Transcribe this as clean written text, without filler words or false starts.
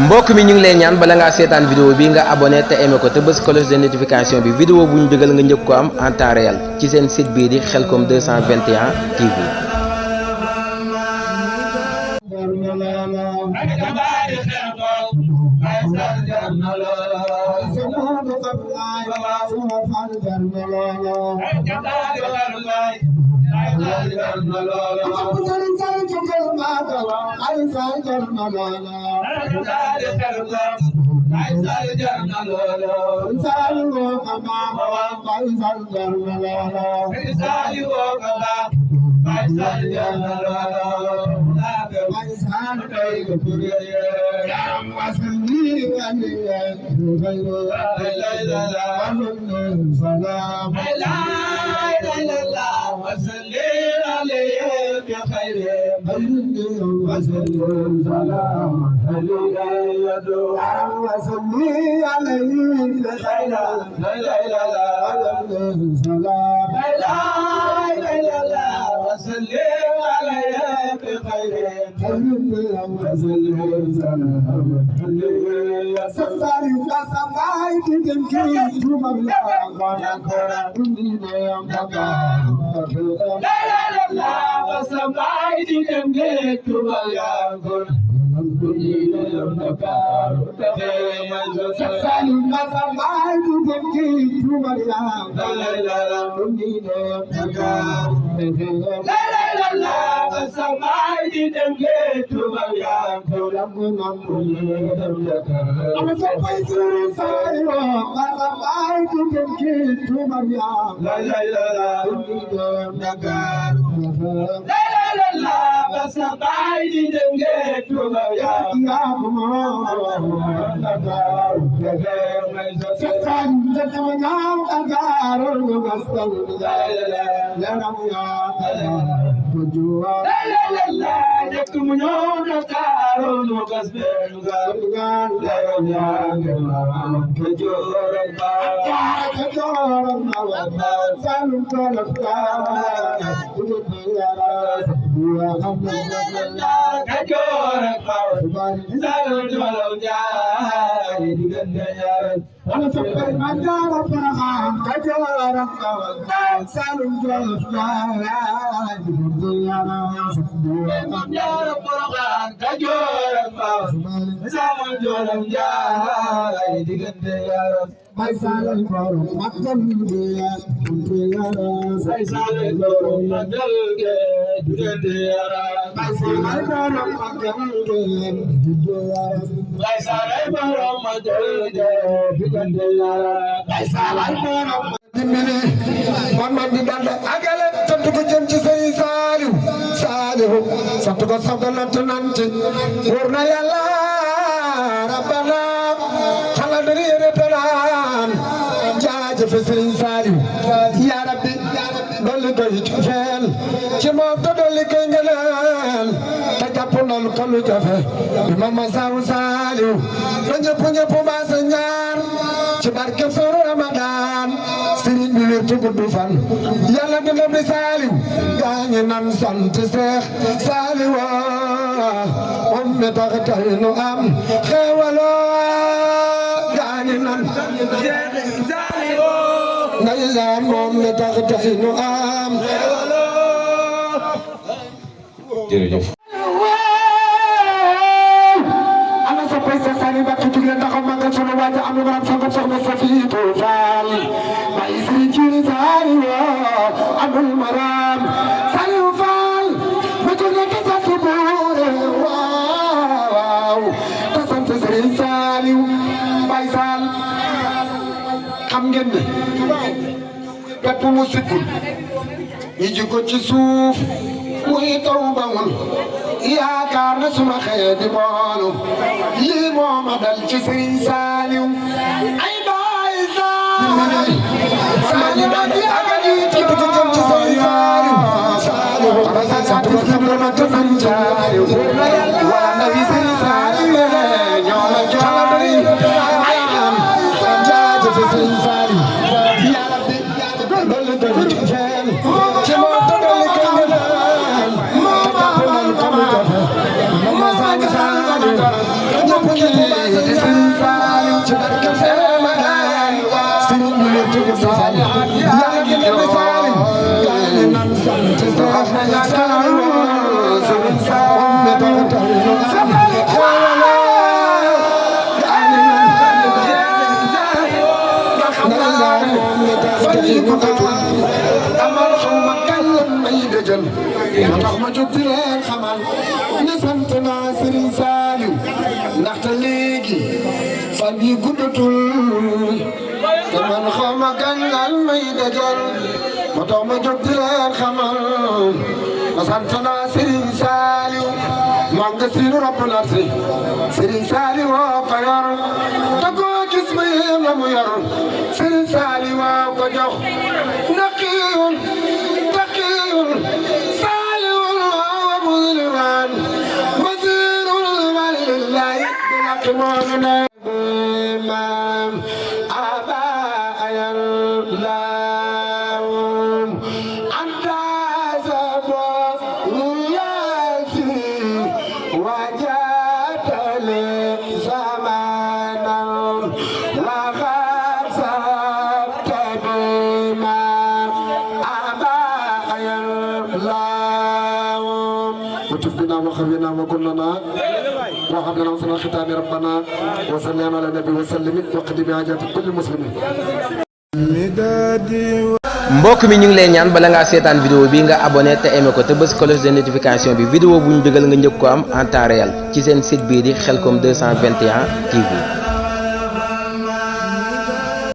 mbokk mi ñu ngi lay ñaan bala ngaa seetaan vidéo bi nga abonné te aimé ko te bës cloche de notification bi vidéo bu ñu dugal nga njëkk ko am en temps réel ci seen site bii di Khelcom 221 TV. Mama ndax ma jóg di leen xamal ne sant naa Serigne Saliou ndaxte léegi fan yi guddatul te man xaw ma kañ lan may dajal moo tax ma jóg di leen xamal ma sant naa Serigne Saliou maa nga siinu rabbul arsi Serigne Saliou woo ko yor te koo gis ma yéem la mu yor Serigne Saliou woo ko jox naqiyul taqiyul وتفقنا وخبينا وكلنا وهب لنا حسن الختام ربنا وصلى على النبي وسلم وقدم حاجات كل مسلم. mbokk mi ñu ngi lay ñaan bala ngaa seetaan vidéo bi nga abonné te aimé ko te bës cloche de notification bi vidéo bu ñu dugal nga njëkk ko am en temps réel ci seen site bii di Khelcom 221 TV.